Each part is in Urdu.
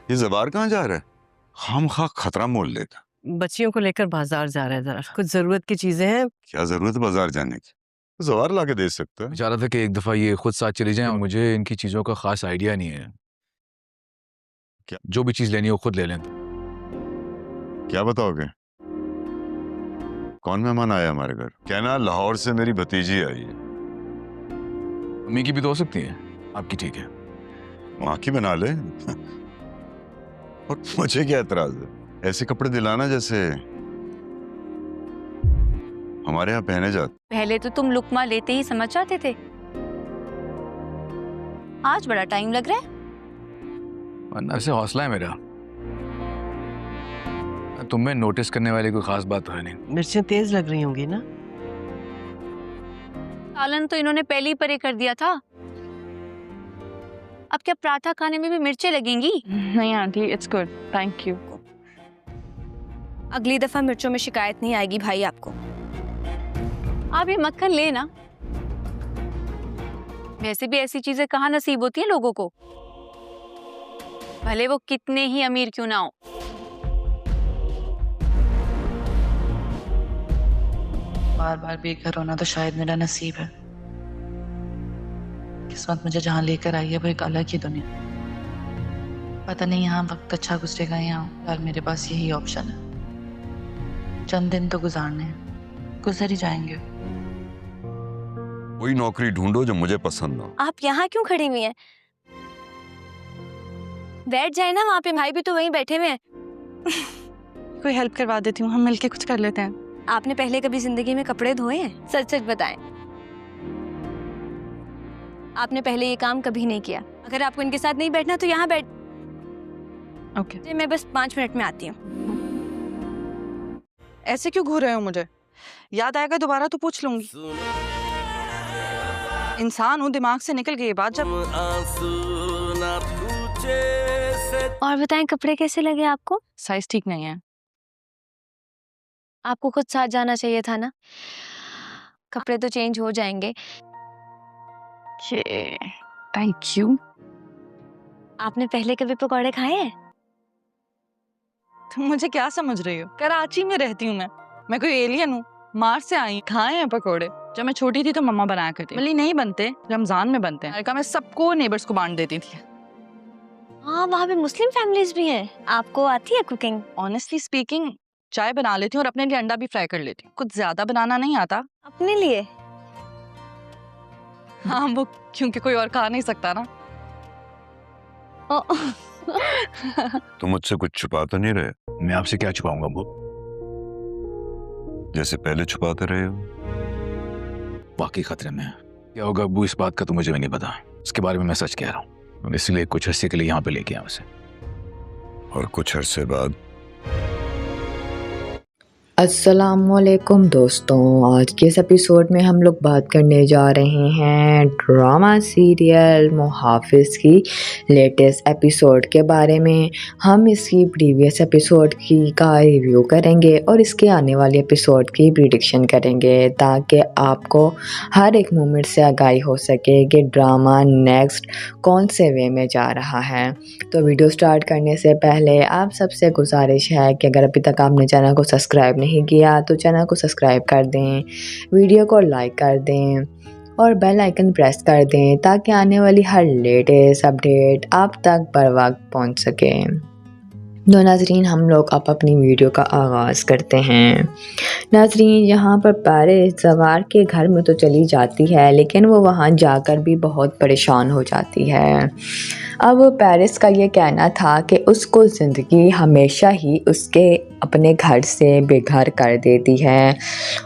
یہ زبار کہاں جا رہا ہے؟ خام خواہ خطرہ مول لیتا. بچیوں کو لے کر بازار جا رہا ہے، ذرا کچھ ضرورت کی چیزیں ہیں. کیا ضرورت ہے بازار جانے کی؟ زبار لا کے دے سکتا ہے. چاہ رہا تھا کہ ایک دفعہ یہ خود ساتھ چلی جائیں، اور مجھے ان کی چیزوں کا خاص آئیڈیا نہیں ہے. کیا؟ جو بھی چیز لینی ہے وہ خود لے لیں. کیا بتاؤ گے؟ کون مہمان آیا ہمارے گھر؟ کہنا لاہور سے میری بھتیجی آئی ہے. امی کی بھی تو ہو سکتی ہے، آپ کی ٹھیک ہے. وہاں کی بنا لے. اور مجھے کیا اعتراض ہے؟ ایسے کپڑے دلانا جیسے ہمارے یہاں پہنے جاتے. پہلے تو تم لقمہ لیتے ہی سمجھ جاتے تھے، آج بڑا ٹائم لگ رہا ہے. ورنہ ایسے حوصلہ ہے میرا. تم میں نوٹس کرنے والی کوئی خاص بات تو ہے نہیں. مرچیں تیز لگ رہی ہوں گی نا؟ سالن تو انہوں نے پہلے ہی پرے کر دیا تھا، اب کیا پراٹھا کھانے میں بھی مرچیں لگیں گی؟ نہیں aunty, it's good, thank you. اگلی دفعہ مرچوں میں شکایت نہیں آئے گی بھائی آپ کو. آپ یہ مکھن لے نا، ویسے بھی ایسی چیزیں کہاں نصیب ہوتی ہیں لوگوں کو، بھلے وہ کتنے ہی امیر کیوں نہ ہو. بار بار بے گھر ہونا تو شاید میرا نصیب ہے. قسمت مجھے جہاں لے کر آئی ہے وہ ایک الگ ہی دنیا. پتہ نہیں یہاں وقت اچھا گزرے گا یا یار میرے پاس یہی آپشن ہے. چند دن تو گزارنے ہیں، گزر ہی جائیں گے. کوئی نوکری ڈھونڈو جو مجھے پسند نہ ہو. آپ یہاں کیوں کھڑی ہوئی ہیں؟ بیٹھ جائے نا، وہاں پہ بھائی بھی تو وہیں بیٹھے ہوئے ہیں. کوئی ہیلپ کروا دیتی ہوں، ہم مل کے کچھ کر لیتے ہیں. آپ نے پہلے کبھی زندگی میں کپڑے دھوئے ہیں؟ سچ سچ بتائیں، آپ نے پہلے یہ کام کبھی نہیں کیا. اگر آپ کو ان کے ساتھ نہیں بیٹھنا تو یہاں بیٹھ. اوکے، میں بس 5 منٹ میں آتی ہوں. ایسے کیوں گھور رہے ہو؟ مجھے یاد آئے گا دوبارہ تو پوچھ لوں گی. انسان ہوں، دماغ سے نکل گئی بات. جب اور بتائیں کپڑے کیسے لگے آپ کو؟ سائز ٹھیک نہیں ہے. آپ کو خود ساتھ جانا چاہیے تھا نا، کپڑے تو چینج ہو جائیں گے. Thank you. آپ نے پہلے کبھی پکوڑے کھائے ہیں؟ تم مجھے کیا سمجھ رہی ہو؟ کراچی میں رہتی ہوں میں کوئی ایلین ہوں؟ مارس سے آئی. کھائے ہیں پکوڑے. جب میں چھوٹی تھی تو مما بنایا کرتی. ملی نہیں بنتے، رمضان میں بنتے ہیں. میں سب کو نیبرز کو بانٹ دیتی تھی. ہاں، وہاں پہ مسلم فیملیز بھی ہیں. آپ کو آتی ہے کوکنگ؟ آنیسٹلی اسپیکنگ، چائے بنا لیتی ہوں اور اپنے لیے انڈا بھی فرائی کر لیتی ہوں. کچھ زیادہ بنانا نہیں آتا. اپنے لیے؟ ہاں، وہ کیونکہ کوئی اور کھا نہیں سکتا نا. تم مجھ سے کچھ چھپا تو نہیں رہے؟ میں آپ سے کیا چھپاؤں گا ابو؟ جیسے پہلے چھپاتے رہے ہو. واقعی خطرے میں کیا ہوگا ابو اس بات کا تو مجھے بھی نہیں پتا. اس کے بارے میں سچ کہہ رہا ہوں، اس لیے کچھ عرصے کے لیے یہاں پہ لے کے آیا اسے. اور کچھ عرصے بعد السلام علیکم دوستوں. آج کے اس ایپیسوڈ میں ہم لوگ بات کرنے جا رہے ہیں ڈرامہ سیریل محافظ کی لیٹسٹ ایپیسوڈ کے بارے میں. ہم اس کی پریویس ایپیسوڈ کا ریویو کریں گے اور اس کے آنے والی ایپیسوڈ کی پریڈکشن کریں گے تاکہ آپ کو ہر ایک مومنٹ سے آگاہی ہو سکے کہ ڈرامہ نیکسٹ کون سے وے میں جا رہا ہے. تو ویڈیو سٹارٹ کرنے سے پہلے آپ سب سے گزارش ہے کہ اگر ابھی تک آپ نے چینل کو سبسکرائب نہیں کیا تو چینل کو سبسکرائب کر دیں، ویڈیو کو لائک کر دیں اور بیل آئیکن پریس کر دیں تاکہ آنے والی ہر لیٹسٹ اپڈیٹ آپ تک بر وقت پہنچ سکے. تو ناظرین، ہم لوگ اب اپنی ویڈیو کا آغاز کرتے ہیں. ناظرین، یہاں پر پیرس زوار کے گھر میں تو چلی جاتی ہے لیکن وہ وہاں جا کر بھی بہت پریشان ہو جاتی ہے. اب پیرس کا یہ کہنا تھا کہ اس کو زندگی ہمیشہ ہی اس کے اپنے گھر سے بے گھر کر دیتی ہے،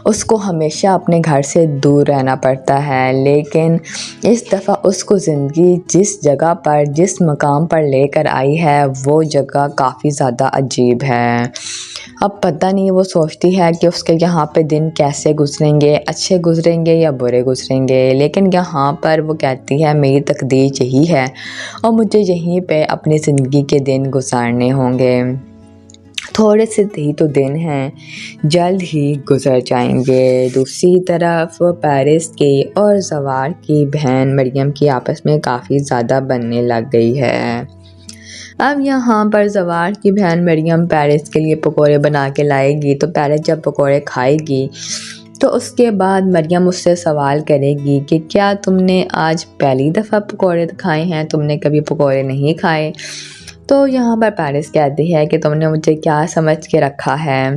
اس کو ہمیشہ اپنے گھر سے دور رہنا پڑتا ہے. لیکن اس دفعہ اس کو زندگی جس جگہ پر جس مقام پر لے کر آئی ہے وہ جگہ کافی زیادہ عجیب ہے. اب پتہ نہیں وہ سوچتی ہے کہ اس کے یہاں پہ دن کیسے گزریں گے، اچھے گزریں گے یا برے گزریں گے. لیکن یہاں پر وہ کہتی ہے میری تقدیر یہی ہے اور مجھے یہیں پہ اپنی زندگی کے دن گزارنے ہوں گے. تھوڑے سے ہی تو دن ہیں، جلد ہی گزر جائیں گے. دوسری طرف پیرس کی اور زوار کی بہن مریم کی آپس میں کافی زیادہ بننے لگ گئی ہے. اب یہاں پر زوار کی بہن مریم پیرس کے لیے پکوڑے بنا کے لائے گی، تو پیرس جب پکوڑے کھائے گی تو اس کے بعد مریم اس سے سوال کرے گی کہ کیا تم نے آج پہلی دفعہ پکوڑے کھائے ہیں، تم نے کبھی پکوڑے نہیں کھائے؟ تو یہاں پر پیرس کہتی ہے کہ تم نے مجھے کیا سمجھ کے رکھا ہے،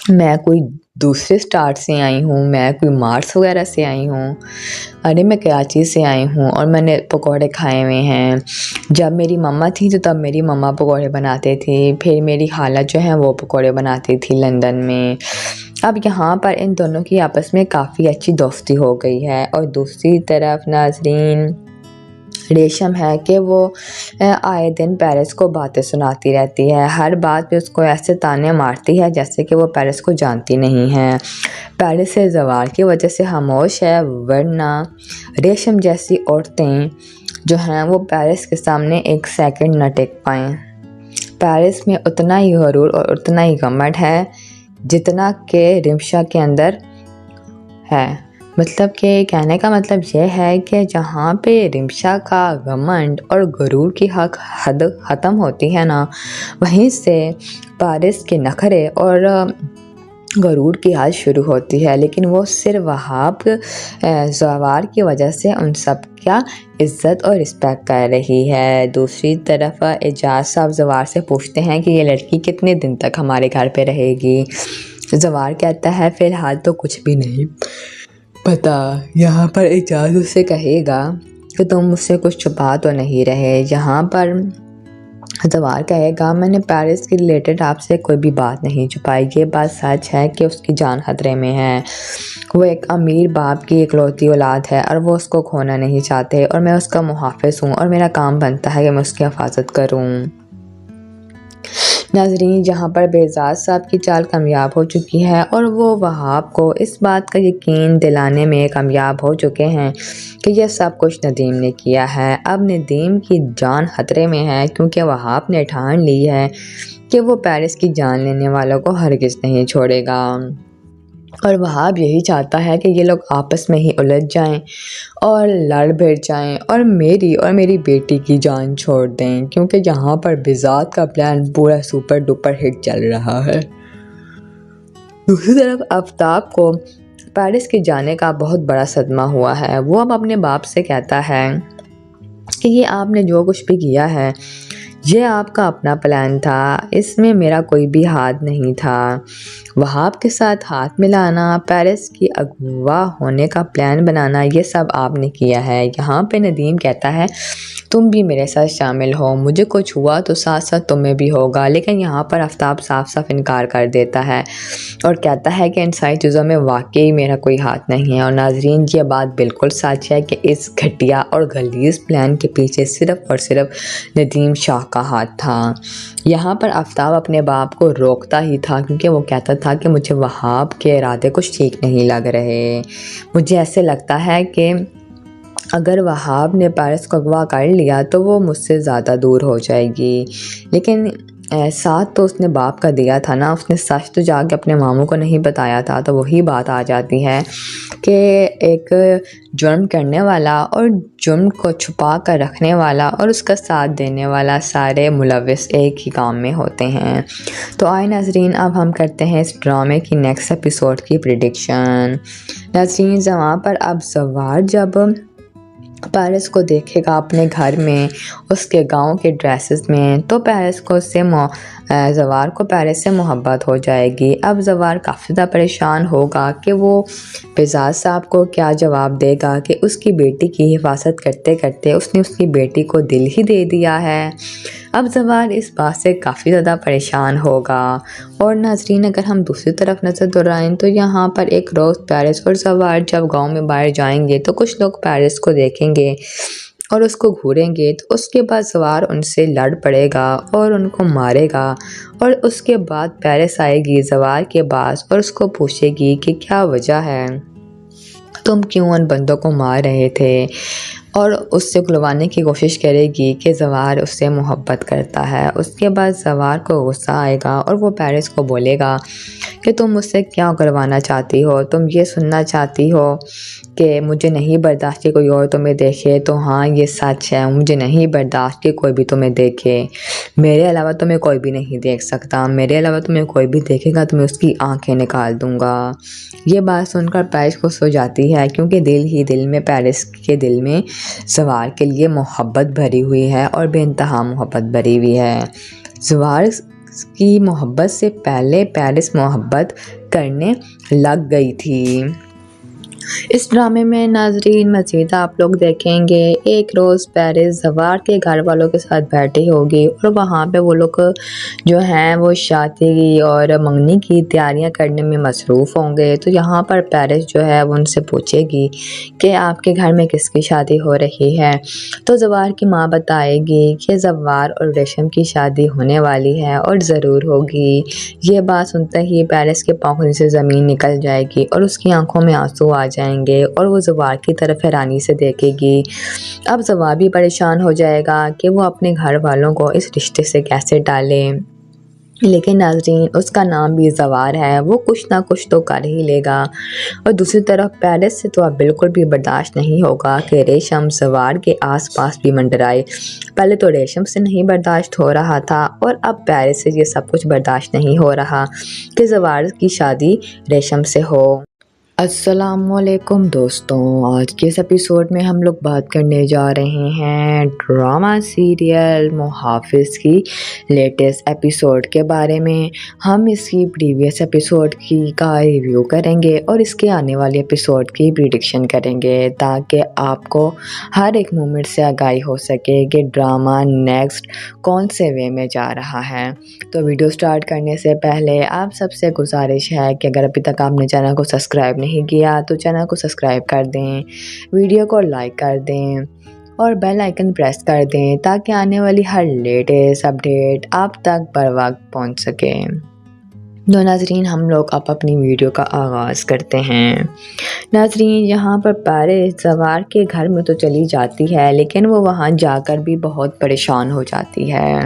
میں کوئی دوسرے اسٹار سے آئی ہوں، میں کوئی مارس وغیرہ سے آئی ہوں؟ ارے میں کراچی سے آئی ہوں اور میں نے پکوڑے کھائے ہوئے ہیں۔ جب میری مما تھی تو تب میری مما پکوڑے بناتے تھے، پھر میری خالہ جو ہیں وہ پکوڑے بناتی تھی لندن میں۔ اب یہاں پر ان دونوں کی آپس میں کافی اچھی دوستی ہو گئی ہے، اور دوسری طرف ناظرین ریشم ہے کہ وہ آئے دن پیرس کو باتیں سناتی رہتی ہے، ہر بات پہ اس کو ایسے تانے مارتی ہے جیسے کہ وہ پیرس کو جانتی نہیں ہے۔ پیرس سے زوال کی وجہ سے خاموش ہے، ورنہ ریشم جیسی عورتیں جو ہیں وہ پیرس کے سامنے ایک سیکنڈ نہ ٹک پائیں۔ پیرس میں اتنا ہی غرور اور اتنا ہی گھمنڈ ہے جتنا کہ رمشا کے اندر ہے۔ مطلب کہ کہنے کا مطلب یہ ہے کہ جہاں پہ رمشا کا گھمنڈ اور غرور کی حد ختم ہوتی ہے نا، وہیں سے پیرس کے نخرے اور غرور کی حد شروع ہوتی ہے، لیکن وہ صرف وہاب زوار کی وجہ سے ان سب کا عزت اور رسپیکٹ کر رہی ہے۔ دوسری طرف اعجاز صاحب زوار سے پوچھتے ہیں کہ یہ لڑکی کتنے دن تک ہمارے گھر پہ رہے گی؟ زوار کہتا ہے فی الحال تو کچھ بھی نہیں پتا۔ یہاں پر اعجاز اس سے کہے گا کہ تم مجھ سے کچھ چھپا تو نہیں رہے۔ یہاں پر زوار کہے گا میں نے پیرس کے ریلیٹڈ آپ سے کوئی بھی بات نہیں چھپائی، یہ بات سچ ہے کہ اس کی جان خطرے میں ہے، وہ ایک امیر باپ کی اکلوتی اولاد ہے اور وہ اس کو کھونا نہیں چاہتے، اور میں اس کا محافظ ہوں اور میرا کام بنتا ہے کہ میں اس کی حفاظت کروں۔ ناظرین جہاں پر بہزاد صاحب کی چال کامیاب ہو چکی ہے اور وہ وہاب کو اس بات کا یقین دلانے میں کامیاب ہو چکے ہیں کہ یہ سب کچھ ندیم نے کیا ہے۔ اب ندیم کی جان خطرے میں ہے کیونکہ وہاب نے ٹھان لی ہے کہ وہ پیرس کی جان لینے والوں کو ہرگز نہیں چھوڑے گا، اور وہاب یہی چاہتا ہے کہ یہ لوگ آپس میں ہی الجھ جائیں اور لڑ بھڑ جائیں اور میری بیٹی کی جان چھوڑ دیں، کیونکہ یہاں پر بہزاد کا پلان پورا سپر ڈوپر ہٹ چل رہا ہے۔ دوسری طرف آفتاب کو پیرس کے جانے کا بہت بڑا صدمہ ہوا ہے۔ وہ اب اپنے باپ سے کہتا ہے کہ یہ آپ نے جو کچھ بھی کیا ہے یہ آپ کا اپنا پلان تھا، اس میں میرا کوئی بھی ہاتھ نہیں تھا۔ وہاب کے ساتھ ہاتھ ملانا، پیرس کی اغوا ہونے کا پلان بنانا، یہ سب آپ نے کیا ہے۔ یہاں پہ ندیم کہتا ہے تم بھی میرے ساتھ شامل ہو، مجھے کچھ ہوا تو ساتھ ساتھ تمہیں بھی ہوگا، لیکن یہاں پر آفتاب صاف صاف انکار کر دیتا ہے اور کہتا ہے کہ ان ساری چیزوں میں واقعی میرا کوئی ہاتھ نہیں ہے۔ اور ناظرین یہ بات بالکل سچ ہے کہ اس گھٹیا اور غلیظ پلان کے پیچھے صرف اور صرف ندیم شاہ کا ہاتھ تھا۔ یہاں پر آفتاب اپنے باپ کو روکتا ہی تھا کیونکہ وہ کہتا تھا کہ مجھے وہاب کے ارادے کچھ ٹھیک نہیں لگ رہے، مجھے ایسے لگتا ہے کہ اگر وہاب نے پیرس کو اغوا کر لیا تو وہ مجھ سے زیادہ دور ہو جائے گی، لیکن ساتھ تو اس نے باپ کا دیا تھا نا، اس نے سچ تو جا کے اپنے ماموں کو نہیں بتایا تھا۔ تو وہی بات آ جاتی ہے کہ ایک جرم کرنے والا اور جرم کو چھپا کر رکھنے والا اور اس کا ساتھ دینے والا سارے ملوث ایک ہی کام میں ہوتے ہیں۔ تو آئے ناظرین اب ہم کرتے ہیں اس ڈرامے کی نیکسٹ ایپیسوڈ کی پریڈکشن۔ ناظرین وہاں پر اب زوار جب پیرس کو دیکھے گا اپنے گھر میں اس کے گاؤں کے ڈریسز میں تو پیرس کو زوار کو پیرس سے محبت ہو جائے گی۔ اب زوار کافی زیادہ پریشان ہوگا کہ وہ بہزاد صاحب کو کیا جواب دے گا کہ اس کی بیٹی کی حفاظت کرتے کرتے اس نے اس کی بیٹی کو دل ہی دے دیا ہے۔ اب زوار اس بات سے کافی زیادہ پریشان ہوگا۔ اور ناظرین اگر ہم دوسری طرف نظر دوڑائیں تو یہاں پر ایک روز پیرس اور زوار جب گاؤں میں باہر جائیں گے تو کچھ لوگ پیرس کو دیکھیں گے اور اس کو گھوریں گے، تو اس کے بعد زوار ان سے لڑ پڑے گا اور ان کو مارے گا، اور اس کے بعد پیرس آئے گی زوار کے پاس اور اس کو پوچھے گی کہ کیا وجہ ہے، تم کیوں ان بندوں کو مار رہے تھے؟ اور اس سے گلوانے کی کوشش کرے گی کہ زوار اس سے محبت کرتا ہے۔ اس کے بعد زوار کو غصہ آئے گا اور وہ پیرس کو بولے گا کہ تم مجھ سے کیا کروانا چاہتی ہو، تم یہ سننا چاہتی ہو کہ مجھے نہیں برداشت کہ کوئی اور تمہیں دیکھے، تو ہاں یہ سچ ہے، مجھے نہیں برداشت کہ کوئی بھی تمہیں دیکھے، میرے علاوہ تمہیں کوئی بھی نہیں دیکھ سکتا، میرے علاوہ تمہیں کوئی بھی دیکھے گا تو میں اس کی آنکھیں نکال دوں گا۔ یہ بات سن کر پیرس خوش ہو جاتی ہے، کیونکہ دل ہی دل میں پیرس کے دل میں زوار کے لیے محبت بھری ہوئی ہے اور بے انتہا محبت بھری ہوئی ہے۔ زوار کی محبت سے پہلے پیرس محبت کرنے لگ گئی تھی۔ اس ڈرامے میں ناظرین مزید آپ لوگ دیکھیں گے ایک روز پیرس زوار کے گھر والوں کے ساتھ بیٹھی ہوگی اور وہاں پہ وہ لوگ جو ہیں وہ شادی اور منگنی کی تیاریاں کرنے میں مصروف ہوں گے۔ تو یہاں پر پیرس جو ہے وہ ان سے پوچھے گی کہ آپ کے گھر میں کس کی شادی ہو رہی ہے، تو زوار کی ماں بتائے گی کہ زوار اور ریشم کی شادی ہونے والی ہے اور ضرور ہوگی۔ یہ بات سنتے ہی پیرس کے پاؤں سے زمین نکل جائے گی اور اس کی آنکھوں میں آنسو آ جائیں گے اور وہ زوار کی طرف حیرانی سے دیکھے گی۔ اب زوار بھی پریشان ہو جائے گا کہ وہ اپنے گھر والوں کو اس رشتے سے کیسے ڈالے، لیکن ناظرین اس کا نام بھی زوار ہے، وہ کچھ نہ کچھ تو کر ہی لے گا۔ اور دوسری طرف پیرس سے تو اب بالکل بھی برداشت نہیں ہوگا کہ ریشم زوار کے آس پاس بھی منڈرائے۔ پہلے تو ریشم سے نہیں برداشت ہو رہا تھا اور اب پیرس سے یہ سب کچھ برداشت نہیں ہو رہا کہ زوار کی شادی ریشم سے ہو۔ السلام علیکم دوستوں، آج کے اس ایپیسوڈ میں ہم لوگ بات کرنے جا رہے ہیں ڈرامہ سیریل محافظ کی لیٹسٹ ایپیسوڈ کے بارے میں۔ ہم اس کی پریویس ایپیسوڈ کا ریویو کریں گے اور اس کے آنے والے ایپیسوڈ کی پریڈکشن کریں گے تاکہ آپ کو ہر ایک مومنٹ سے آگاہی ہو سکے کہ ڈرامہ نیکسٹ کون سے وے میں جا رہا ہے۔ تو ویڈیو سٹارٹ کرنے سے پہلے آپ سب سے گزارش ہے کہ اگر ابھی تک آپ نے چینل کو سبسکرائب نہیں کیا تو چینل کو سبسکرائب کر دیں، ویڈیو کو لائک کر دیں اور بیل آئیکن پریس کر دیں تاکہ آنے والی ہر لیٹسٹ اپڈیٹ آپ تک بر وقت پہنچ سکے۔ تو ناظرین ہم لوگ اب اپنی ویڈیو کا آغاز کرتے ہیں۔ ناظرین یہاں پر پیرس زوار کے گھر میں تو چلی جاتی ہے لیکن وہ وہاں جا کر بھی بہت پریشان ہو جاتی ہے۔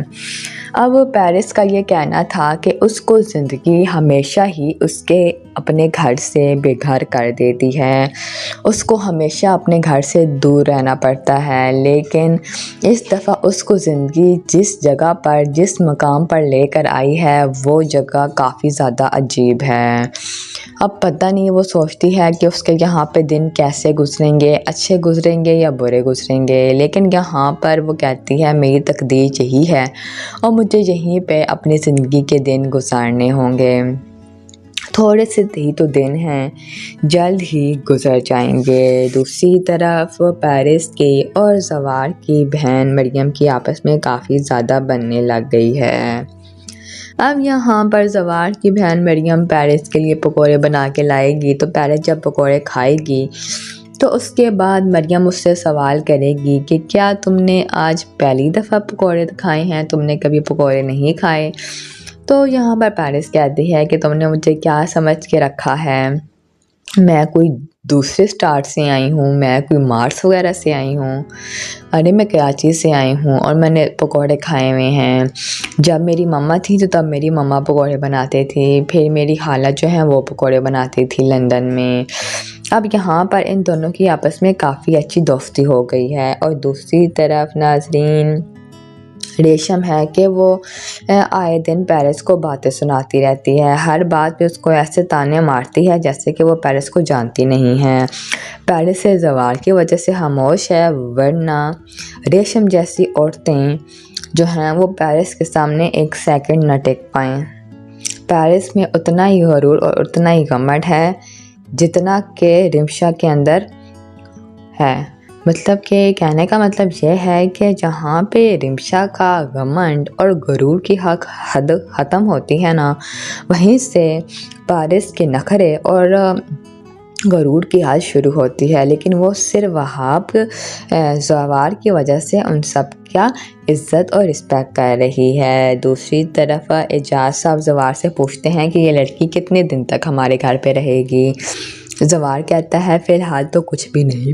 اب پیرس کا یہ کہنا تھا کہ اس کو زندگی ہمیشہ ہی اس کے اپنے گھر سے بے گھر کر دیتی ہے، اس کو ہمیشہ اپنے گھر سے دور رہنا پڑتا ہے، لیکن اس دفعہ اس کو زندگی جس جگہ پر جس مقام پر لے کر آئی ہے وہ جگہ کافی زیادہ عجیب ہے۔ اب پتہ نہیں وہ سوچتی ہے کہ اس کے یہاں پہ دن کیسے گزریں گے، اچھے گزریں گے یا برے گزریں گے، لیکن یہاں پر وہ کہتی ہے میری تقدیر یہی ہے اور مجھے یہیں پہ اپنی زندگی کے دن گزارنے ہوں گے۔ تھوڑے سے ہی تو دن ہیں، جلد ہی گزر جائیں گے۔ دوسری طرف پیرس کی اور زوار کی بہن مریم کی آپس میں کافی زیادہ بننے لگ گئی ہے۔ اب یہاں پر زوار کی بہن مریم پیرس کے لیے پکوڑے بنا کے لائے گی، تو پیرس جب پکوڑے کھائے گی تو اس کے بعد مریم اس سے سوال کرے گی کہ کیا تم نے آج پہلی دفعہ پکوڑے کھائے ہیں، تم نے کبھی پکوڑے نہیں کھائے؟ تو یہاں پر پیرس کہتی ہے کہ تم نے مجھے کیا سمجھ کے رکھا ہے، میں کوئی دوسرے اسٹار سے آئی ہوں، میں کوئی مارس وغیرہ سے آئی ہوں، ارے میں کراچی سے آئی ہوں اور میں نے پکوڑے کھائے ہوئے ہیں۔ جب میری مما تھی تو تب میری مما پکوڑے بناتے تھی، پھر میری خالہ جو ہیں وہ پکوڑے بناتی تھی لندن میں۔ اب یہاں پر ان دونوں کی آپس میں کافی اچھی دوستی ہو گئی ہے۔ اور دوسری طرف ناظرین ریشم ہے کہ وہ آئے دن پیرس کو باتیں سناتی رہتی ہے، ہر بات پہ اس کو ایسے تانے مارتی ہے جیسے کہ وہ پیرس کو جانتی نہیں ہے۔ پیرس سے زوال کی وجہ سے خاموش ہے، ورنہ ریشم جیسی عورتیں جو ہیں وہ پیرس کے سامنے ایک سیکنڈ نہ ٹک پائیں۔ پیرس میں اتنا ہی غرور اور اتنا ہی گھمنڈ ہے جتنا کہ رمشا کے اندر ہے۔ مطلب کہ کہنے کا مطلب یہ ہے کہ جہاں پہ رمشا کا گھمنڈ اور غرور کی حد ختم ہوتی ہے نا، وہیں سے پیرس کے نخرے اور غرور کی حد شروع ہوتی ہے، لیکن وہ صرف وہاب زوار کی وجہ سے ان سب کا عزت اور رسپیکٹ کر رہی ہے۔ دوسری طرف اعجاز صاحب زوار سے پوچھتے ہیں کہ یہ لڑکی کتنے دن تک ہمارے گھر پہ رہے گی؟ زوار کہتا ہے فی الحال تو کچھ بھی نہیں،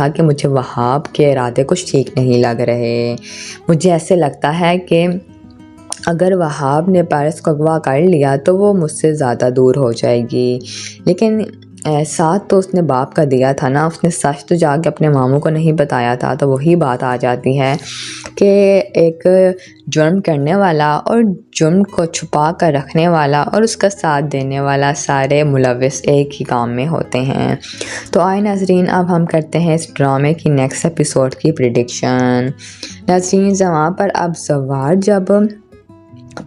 تھا کہ مجھے وہاب کے ارادے کچھ ٹھیک نہیں لگ رہے. مجھے ایسے لگتا ہے کہ اگر وہاب نے پیرس کو اغوا کر لیا تو وہ مجھ سے زیادہ دور ہو جائے گی. لیکن ساتھ تو اس نے باپ کا دیا تھا نا, اس نے سچ تو جا کے اپنے ماموں کو نہیں بتایا تھا. تو وہی بات آ جاتی ہے کہ ایک جرم کرنے والا اور جرم کو چھپا کر رکھنے والا اور اس کا ساتھ دینے والا سارے ملوث ایک ہی کام میں ہوتے ہیں. تو آئے ناظرین, اب ہم کرتے ہیں اس ڈرامے کی نیکسٹ ایپیسوڈ کی پریڈکشن. ناظرین, وہاں پر اب زوار جب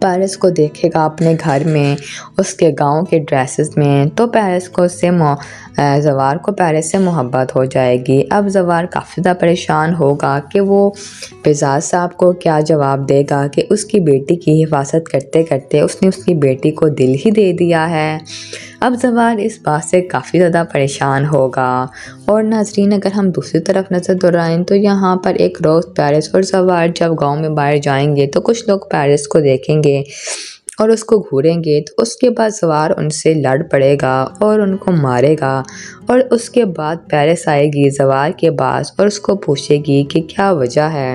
پیرس کو دیکھے گا اپنے گھر میں اس کے گاؤں کے ڈریسز میں, تو پیرس کو زوار کو پیرس سے محبت ہو جائے گی. اب زوار کافی زیادہ پریشان ہوگا کہ وہ بزاز صاحب کو کیا جواب دے گا کہ اس کی بیٹی کی حفاظت کرتے کرتے اس نے اس کی بیٹی کو دل ہی دے دیا ہے. اب زوار اس بات سے کافی زیادہ پریشان ہوگا. اور ناظرین, اگر ہم دوسری طرف نظر دوڑائیں تو یہاں پر ایک روز پیرس اور زوار جب گاؤں میں باہر جائیں گے تو کچھ لوگ پیرس کو دیکھیں گے اور اس کو گھوریں گے. تو اس کے بعد زوار ان سے لڑ پڑے گا اور ان کو مارے گا. اور اس کے بعد پیرس آئے گی زوار کے پاس اور اس کو پوچھے گی کہ کیا وجہ ہے,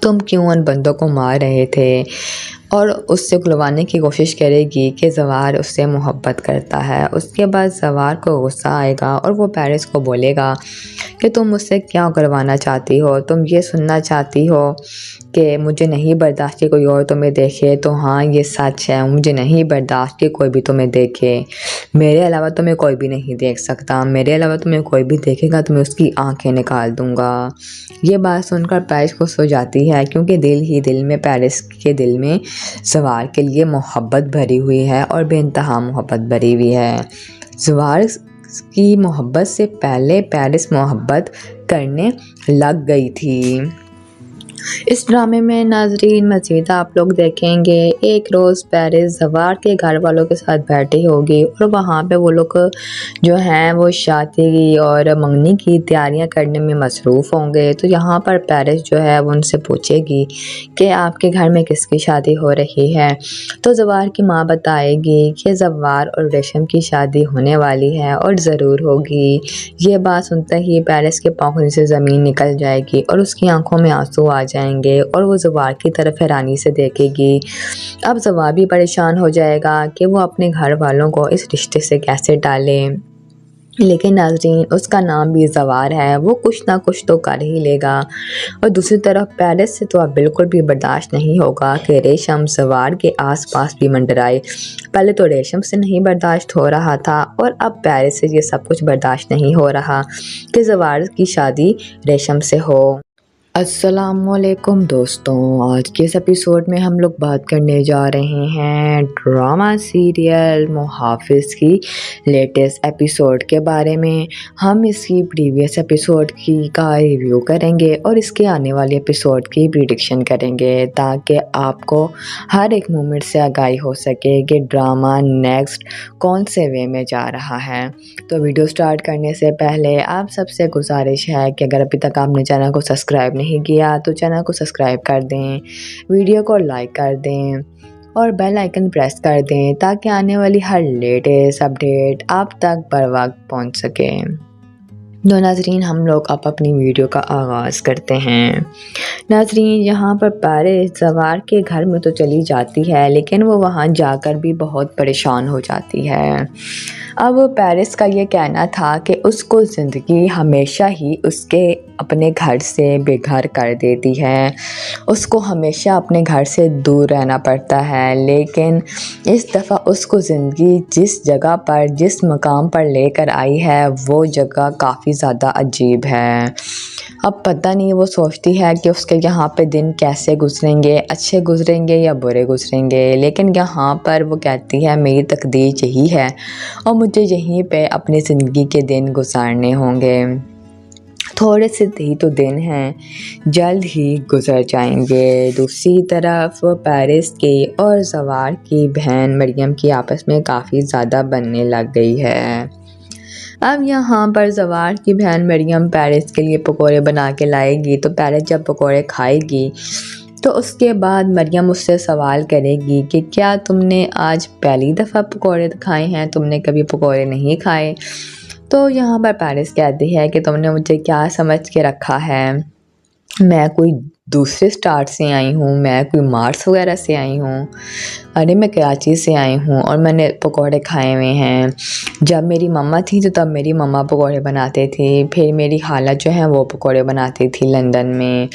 تم کیوں ان بندوں کو مار رہے تھے, اور اس سے کھلوانے کی کوشش کرے گی کہ زوار اس سے محبت کرتا ہے. اس کے بعد زوار کو غصہ آئے گا اور وہ پیرس کو بولے گا کہ تم مجھ سے کیا کروانا چاہتی ہو, تم یہ سننا چاہتی ہو کہ مجھے نہیں برداشت کہ کوئی اور تمہیں دیکھے. تو ہاں, یہ سچ ہے, مجھے نہیں برداشت کہ کوئی بھی تمہیں دیکھے. میرے علاوہ تمہیں کوئی بھی نہیں دیکھ سکتا, میرے علاوہ تمہیں کوئی بھی دیکھے گا تو میں اس کی آنکھیں نکال دوں گا. یہ بات سن کر پیرس خوش ہو جاتی ہے کیونکہ دل ہی دل میں پیرس کے دل میں زوار کے لیے محبت بھری ہوئی ہے اور بے انتہا محبت بھری ہوئی ہے. زوار کی محبت سے پہلے پیرس محبت کرنے لگ گئی تھی. اس ڈرامے میں ناظرین مزید آپ لوگ دیکھیں گے ایک روز پیرس زوار کے گھر والوں کے ساتھ بیٹھی ہوگی اور وہاں پہ وہ لوگ جو ہیں وہ شادی اور منگنی کی تیاریاں کرنے میں مصروف ہوں گے. تو یہاں پر پیرس جو ہے وہ ان سے پوچھے گی کہ آپ کے گھر میں کس کی شادی ہو رہی ہے. تو زوار کی ماں بتائے گی کہ زوار اور ریشم کی شادی ہونے والی ہے اور ضرور ہوگی. یہ بات سنتے ہی پیرس کے پاؤں نیچے سے زمین نکل جائے گی اور اس کی آنکھوں میں آنسو آ جائیں گے اور وہ زوار کی طرف حیرانی سے دیکھے گی. اب زوار بھی پریشان ہو جائے گا کہ وہ اپنے گھر والوں کو اس رشتے سے کیسے ڈالے. لیکن ناظرین, اس کا نام بھی زوار ہے, وہ کچھ نہ کچھ تو کر ہی لے گا. اور دوسری طرف پیرس سے تو اب بالکل بھی برداشت نہیں ہوگا کہ ریشم زوار کے آس پاس بھی منڈرائے. پہلے تو ریشم سے نہیں برداشت ہو رہا تھا اور اب پیرس سے یہ سب کچھ برداشت نہیں ہو رہا کہ زوار کی شادی ریشم سے ہو. السلام علیکم دوستوں, آج کے اس ایپیسوڈ میں ہم لوگ بات کرنے جا رہے ہیں ڈرامہ سیریل محافظ کی لیٹسٹ ایپیسوڈ کے بارے میں. ہم اس کی پریویس ایپیسوڈ کا ریویو کریں گے اور اس کے آنے والے ایپیسوڈ کی پریڈکشن کریں گے تاکہ آپ کو ہر ایک مومنٹ سے آگاہی ہو سکے کہ ڈرامہ نیکسٹ کون سے وے میں جا رہا ہے. تو ویڈیو سٹارٹ کرنے سے پہلے آپ سب سے گزارش ہے کہ اگر ابھی تک آپ نے چینل کو سبسکرائب نہیں کیا تو چینل کو سبسکرائب کر دیں, ویڈیو کو لائک کر دیں اور بیل آئیکن پریس کر دیں تاکہ آنے والی ہر لیٹسٹ اپڈیٹ آپ تک بر وقت پہنچ سکے. تو ناظرین, ہم لوگ اب اپنی ویڈیو کا آغاز کرتے ہیں. ناظرین, یہاں پر پیرس زوار کے گھر میں تو چلی جاتی ہے لیکن وہ وہاں جا کر بھی بہت پریشان ہو جاتی ہے. اب پیرس کا یہ کہنا تھا کہ اس کو زندگی ہمیشہ ہی اس کے اپنے گھر سے بے گھر کر دیتی ہے, اس کو ہمیشہ اپنے گھر سے دور رہنا پڑتا ہے. لیکن اس دفعہ اس کو زندگی جس جگہ پر جس مقام پر لے کر آئی ہے وہ جگہ کافی زیادہ عجیب ہے. اب پتہ نہیں وہ سوچتی ہے کہ اس کے یہاں پہ دن کیسے گزریں گے, اچھے گزریں گے یا برے گزریں گے. لیکن یہاں پر وہ کہتی ہے میری تقدیر یہی ہے اور مجھے یہیں پہ اپنی زندگی کے دن گزارنے ہوں گے. تھوڑے سے ہی تو دن ہیں, جلد ہی گزر جائیں گے. دوسری طرف پیرس کی اور زوار کی بہن مریم کی آپس میں کافی زیادہ بننے لگ گئی ہے. اب یہاں پر زوار کی بہن مریم پیرس کے لیے پکوڑے بنا کے لائے گی. تو پیرس جب پکوڑے کھائے گی تو اس کے بعد مریم اس سے سوال کرے گی کہ کیا تم نے آج پہلی دفعہ پکوڑے کھائے ہیں, تم نے کبھی پکوڑے نہیں کھائے. تو یہاں پر پیرس کہتی ہے کہ تم نے مجھے کیا سمجھ کے رکھا ہے، میں کوئی دوسرے اسٹار سے آئی ہوں، میں کوئی مارس وغیرہ سے آئی ہوں، ارے میں کراچی سے آئی ہوں اور میں نے پکوڑے کھائے ہوئے ہیں۔ جب میری مما تھی تو تب میری مما پکوڑے بناتے تھی، پھر میری خالہ جو ہیں وہ پکوڑے بناتی تھی لندن میں۔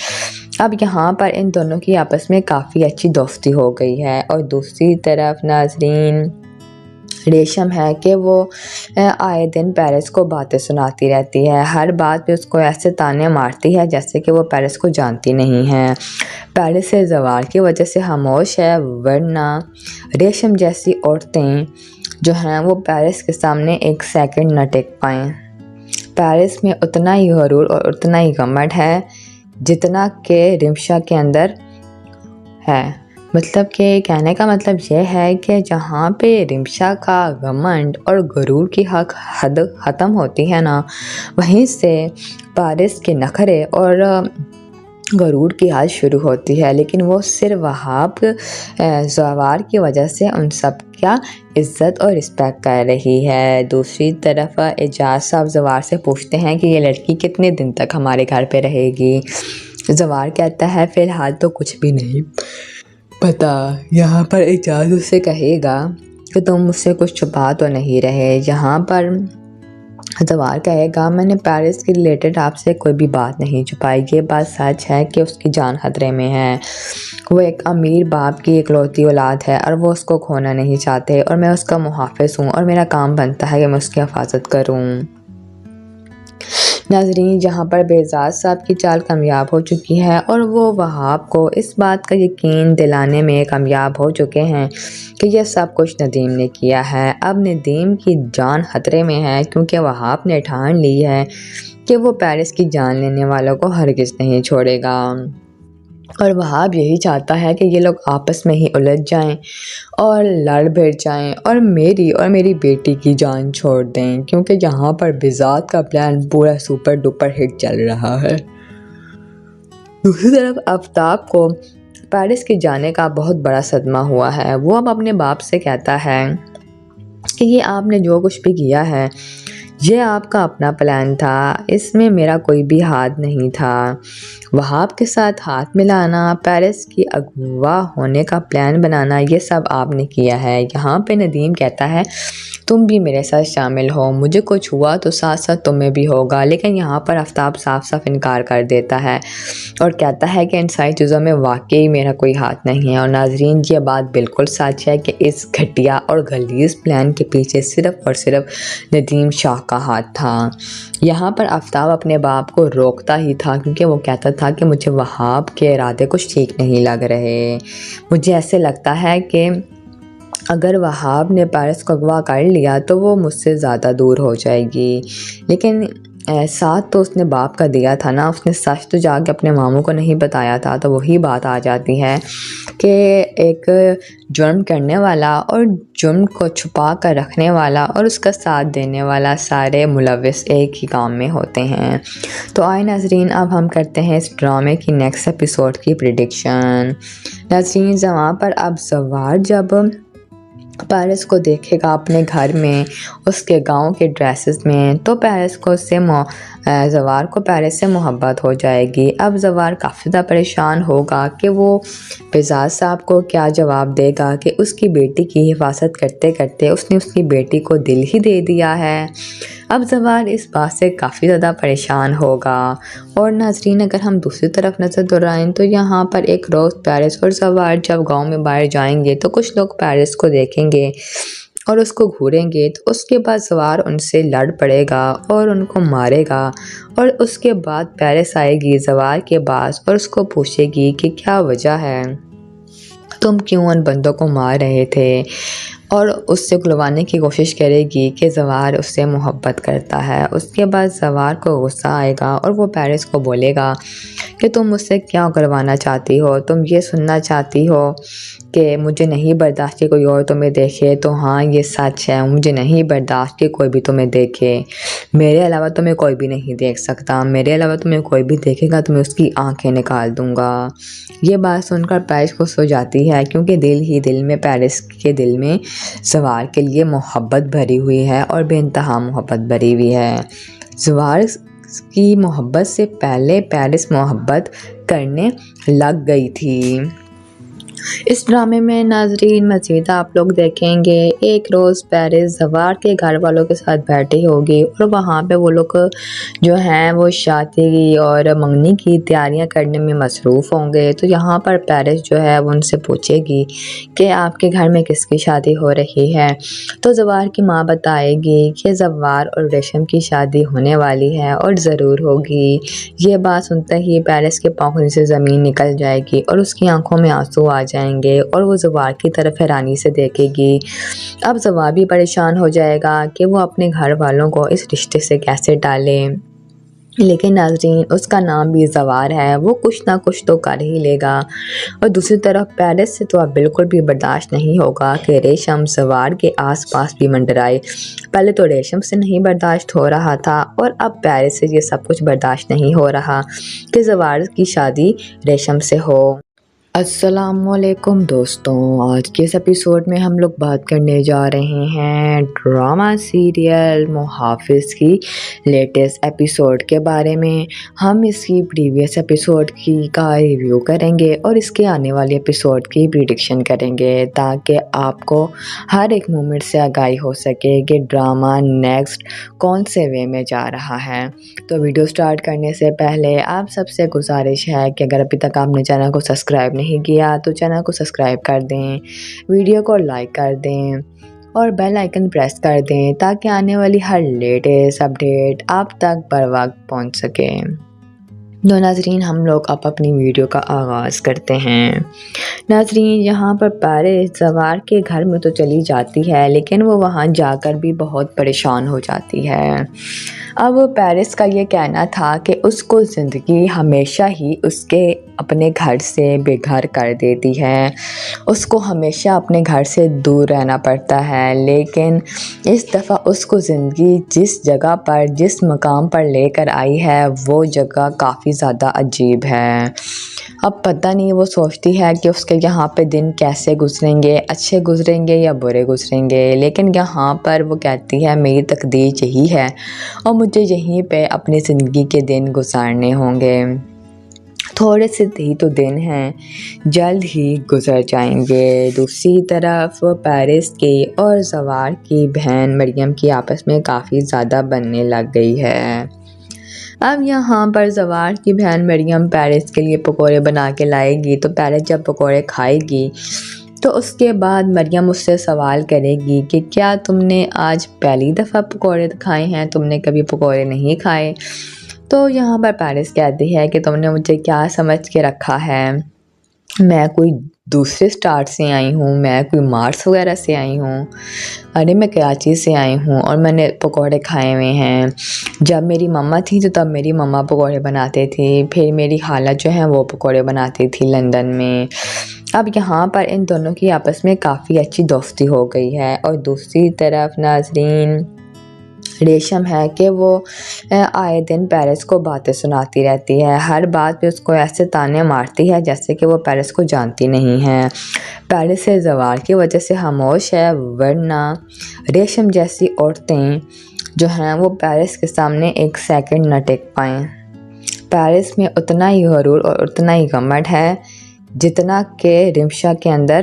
اب یہاں پر ان دونوں کی آپس میں کافی اچھی دوستی ہو گئی ہے، اور دوسری طرف ناظرین ریشم ہے کہ وہ آئے دن پیرس کو باتیں سناتی رہتی ہے، ہر بات پہ اس کو ایسے تانے مارتی ہے جیسے کہ وہ پیرس کو جانتی نہیں ہے۔ پیرس سے زوال کی وجہ سے خاموش ہے، ورنہ ریشم جیسی عورتیں جو ہیں وہ پیرس کے سامنے ایک سیکنڈ نہ ٹک پائیں۔ پیرس میں اتنا ہی غرور اور اتنا ہی گھمنڈ ہے جتنا کہ رمشا کے اندر ہے۔ مطلب کہ کہنے کا مطلب یہ ہے کہ جہاں پہ رمشا کا گھمنڈ اور غرور کی حد ختم ہوتی ہے نا، وہیں سے پیرس کے نخرے اور غرور کی حد شروع ہوتی ہے، لیکن وہ صرف وہاب زوار کی وجہ سے ان سب کا عزت اور رسپیکٹ کر رہی ہے۔ دوسری طرف اعجاز صاحب زوار سے پوچھتے ہیں کہ یہ لڑکی کتنے دن تک ہمارے گھر پہ رہے گی۔ زوار کہتا ہے فی الحال تو کچھ بھی نہیں پتا۔ یہاں پر اعجاز اس سے کہے گا کہ تم مجھ سے کچھ چھپا تو نہیں رہے۔ یہاں پر زوار کہے گا میں نے پیرس کے ریلیٹڈ آپ سے کوئی بھی بات نہیں چھپائی، یہ بات سچ ہے کہ اس کی جان خطرے میں ہے، وہ ایک امیر باپ کی اکلوتی اولاد ہے اور وہ اس کو کھونا نہیں چاہتے، اور میں اس کا محافظ ہوں اور میرا کام بنتا ہے کہ میں اس کی حفاظت کروں۔ ناظرین جہاں پر بیزاز صاحب کی چال کامیاب ہو چکی ہے اور وہ وہاب کو اس بات کا یقین دلانے میں کامیاب ہو چکے ہیں کہ یہ سب کچھ ندیم نے کیا ہے۔ اب ندیم کی جان خطرے میں ہے کیونکہ وہاب نے ٹھان لی ہے کہ وہ پیرس کی جان لینے والوں کو ہرگز نہیں چھوڑے گا، اور وہاب یہی چاہتا ہے کہ یہ لوگ آپس میں ہی الجھ جائیں اور لڑ بھڑ جائیں اور میری بیٹی کی جان چھوڑ دیں، کیونکہ یہاں پر بیزاد کا پلان پورا سپر ڈوپر ہٹ چل رہا ہے۔ دوسری طرف آفتاب کو پیرس کے جانے کا بہت بڑا صدمہ ہوا ہے۔ وہ اب اپنے باپ سے کہتا ہے کہ یہ آپ نے جو کچھ بھی کیا ہے یہ آپ کا اپنا پلان تھا، اس میں میرا کوئی بھی ہاتھ نہیں تھا۔ وہاب کے ساتھ ہاتھ ملانا، پیرس کی اغوا ہونے کا پلان بنانا، یہ سب آپ نے کیا ہے۔ یہاں پہ ندیم کہتا ہے تم بھی میرے ساتھ شامل ہو، مجھے کچھ ہوا تو ساتھ ساتھ تمہیں بھی ہوگا، لیکن یہاں پر آفتاب صاف صاف انکار کر دیتا ہے اور کہتا ہے کہ ان ساری چیزوں میں واقعی میرا کوئی ہاتھ نہیں ہے۔ اور ناظرین یہ بات بالکل سچ ہے کہ اس گھٹیا اور غلیظ پلان کے پیچھے صرف اور صرف ندیم شاہ کا ہاتھ تھا۔ یہاں پر آفتاب اپنے باپ کو روکتا ہی تھا کیونکہ وہ کہتا تھا کہ مجھے وہاب کے ارادے کچھ ٹھیک نہیں لگ رہے، مجھے ایسے لگتا ہے کہ اگر وہاب نے پیرس کو اغوا کر لیا تو وہ مجھ سے زیادہ دور ہو جائے گی، لیکن ساتھ تو اس نے باپ کا دیا تھا نا، اس نے سچ تو جا کے اپنے ماموں کو نہیں بتایا تھا، تو وہی بات آ جاتی ہے کہ ایک جرم کرنے والا اور جرم کو چھپا کر رکھنے والا اور اس کا ساتھ دینے والا سارے ملوث ایک ہی کام میں ہوتے ہیں۔ تو آئے ناظرین اب ہم کرتے ہیں اس ڈرامے کی نیکسٹ ایپیسوڈ کی پریڈکشن۔ ناظرین وہاں پر اب زوار جب پیرس کو دیکھے گا اپنے گھر میں اس کے گاؤں کے ڈریسز میں تو زوار کو پیرس سے محبت ہو جائے گی۔ اب زوار کافی زیادہ پریشان ہوگا کہ وہ بیزاد صاحب کو کیا جواب دے گا کہ اس کی بیٹی کی حفاظت کرتے کرتے اس نے اس کی بیٹی کو دل ہی دے دیا ہے۔ اب زوار اس بات سے کافی زیادہ پریشان ہوگا۔ اور ناظرین اگر ہم دوسری طرف نظر دورائیں تو یہاں پر ایک روز پیرس اور زوار جب گاؤں میں باہر جائیں گے تو کچھ لوگ پیرس کو دیکھیں گے اور اس کو گھوریں گے، تو اس کے بعد زوار ان سے لڑ پڑے گا اور ان کو مارے گا، اور اس کے بعد پیرس آئے گی زوار کے پاس اور اس کو پوچھے گی کہ کیا وجہ ہے، تم کیوں ان بندوں کو مار رہے تھے، اور اس سے کھلوانے کی کوشش کرے گی کہ زوار اس سے محبت کرتا ہے۔ اس کے بعد زوار کو غصہ آئے گا اور وہ پیرس کو بولے گا کہ تم مجھ سے کیا کروانا چاہتی ہو، تم یہ سننا چاہتی ہو کہ مجھے نہیں برداشت کہ کوئی اور تمہیں دیکھے، تو ہاں یہ سچ ہے، مجھے نہیں برداشت کہ کوئی بھی تمہیں دیکھے، میرے علاوہ تمہیں کوئی بھی نہیں دیکھ سکتا، میرے علاوہ تمہیں کوئی بھی دیکھے گا تو میں اس کی آنکھیں نکال دوں گا۔ یہ بات سن کر پیرس خوش ہو جاتی ہے کیونکہ دل ہی دل میں پیرس کے دل میں زوار کے لیے محبت بھری ہوئی ہے اور بے انتہا محبت بھری ہوئی ہے۔ زوار کی محبت سے پہلے پیرس محبت کرنے لگ گئی تھی۔ اس ڈرامے میں ناظرین مزید آپ لوگ دیکھیں گے ایک روز پیرس زوار کے گھر والوں کے ساتھ بیٹھی ہوگی اور وہاں پہ وہ لوگ جو ہیں وہ شادی کی اور منگنی کی تیاریاں کرنے میں مصروف ہوں گے۔ تو یہاں پر پیرس جو ہے وہ ان سے پوچھے گی کہ آپ کے گھر میں کس کی شادی ہو رہی ہے۔ تو زوار کی ماں بتائے گی کہ زوار اور ریشم کی شادی ہونے والی ہے اور ضرور ہوگی۔ یہ بات سنتے ہی پیرس کے پاؤں سے زمین نکل جائے گی اور اس کی آنکھوں میں آنسو آ جائیں گے اور وہ زوار کی طرف حیرانی سے دیکھے گی۔ اب زوار بھی پریشان ہو جائے گا کہ وہ اپنے گھر والوں کو اس رشتے سے کیسے ڈالے، لیکن ناظرین اس کا نام بھی زوار ہے، وہ کچھ نہ کچھ تو کر ہی لے گا۔ اور دوسری طرف پیرس سے تو اب بالکل بھی برداشت نہیں ہوگا کہ ریشم زوار کے آس پاس بھی منڈرائے۔ پہلے تو ریشم سے نہیں برداشت ہو رہا تھا اور اب پیرس سے یہ سب کچھ برداشت نہیں ہو رہا کہ زوار کی شادی ریشم سے ہو۔ السلام علیکم دوستوں، آج کے اس ایپیسوڈ میں ہم لوگ بات کرنے جا رہے ہیں ڈرامہ سیریل محافظ کی لیٹسٹ ایپیسوڈ کے بارے میں۔ ہم اس کی پریویس ایپیسوڈ کا ریویو کریں گے اور اس کے آنے والے ایپیسوڈ کی پریڈکشن کریں گے تاکہ آپ کو ہر ایک مومنٹ سے آگاہی ہو سکے کہ ڈرامہ نیکسٹ کون سے وے میں جا رہا ہے۔ تو ویڈیو سٹارٹ کرنے سے پہلے آپ سب سے گزارش ہے کہ اگر ابھی تک آپ نے چینل کو سبسکرائب نہیں کیا تو چینل کو سبسکرائب کر دیں، ویڈیو کو لائک کر دیں اور بیل آئیکن پریس کر دیں تاکہ آنے والی ہر لیٹسٹ اپڈیٹ آپ تک بر وقت پہنچ سکے۔ تو ناظرین ہم لوگ اب اپنی ویڈیو کا آغاز کرتے ہیں۔ ناظرین یہاں پر پیرس زوار کے گھر میں تو چلی جاتی ہے لیکن وہ وہاں جا کر بھی بہت پریشان ہو جاتی ہے۔ اب پیرس کا یہ کہنا تھا کہ اس کو زندگی ہمیشہ ہی اس کے اپنے گھر سے بے گھر کر دیتی ہے، اس کو ہمیشہ اپنے گھر سے دور رہنا پڑتا ہے، لیکن اس دفعہ اس کو زندگی جس جگہ پر جس مقام پر لے کر آئی ہے وہ جگہ کافی زیادہ عجیب ہے۔ اب پتہ نہیں وہ سوچتی ہے کہ اس کے یہاں پہ دن کیسے گزریں گے، اچھے گزریں گے یا برے گزریں گے، لیکن یہاں پر وہ کہتی ہے میری تقدیر یہی ہے اور مجھے یہیں پہ اپنی زندگی کے دن گزارنے ہوں گے۔ تھوڑے سے ہی تو دن ہیں، جلد ہی گزر جائیں گے۔ دوسری طرف پیرس کی اور زوار کی بہن مریم کی آپس میں کافی زیادہ بننے لگ گئی ہے۔ اب یہاں پر زوار کی بہن مریم پیرس کے لیے پکوڑے بنا کے لائے گی، تو پیرس جب پکوڑے کھائے گی تو اس کے بعد مریم اس سے سوال کرے گی کہ کیا تم نے آج پہلی دفعہ پکوڑے کھائے ہیں، تم نے کبھی پکوڑے نہیں کھائے؟ تو یہاں پر پیرس کہتی ہے کہ تم نے مجھے کیا سمجھ کے رکھا ہے، میں کوئی دوسرے سٹار سے آئی ہوں، میں کوئی مارس وغیرہ سے آئی ہوں؟ ارے میں کراچی سے آئی ہوں اور میں نے پکوڑے کھائے ہوئے ہیں۔ جب میری مما تھی تو تب میری مما پکوڑے بناتے تھی، پھر میری خالہ جو ہیں وہ پکوڑے بناتی تھی لندن میں۔ اب یہاں پر ان دونوں کی آپس میں کافی اچھی دوستی ہو گئی ہے۔ اور دوسری طرف ناظرین ریشم ہے کہ وہ آئے دن پیرس کو باتیں سناتی رہتی ہے، ہر بات پہ اس کو ایسے تانے مارتی ہے جیسے کہ وہ پیرس کو جانتی نہیں ہے۔ پیرس سے زوار کی وجہ سے خاموش ہے، ورنہ ریشم جیسی عورتیں جو ہیں وہ پیرس کے سامنے ایک سیکنڈ نہ ٹک پائیں۔ پیرس میں اتنا ہی غرور اور اتنا ہی گھمنڈ ہے جتنا کہ رمشا کے اندر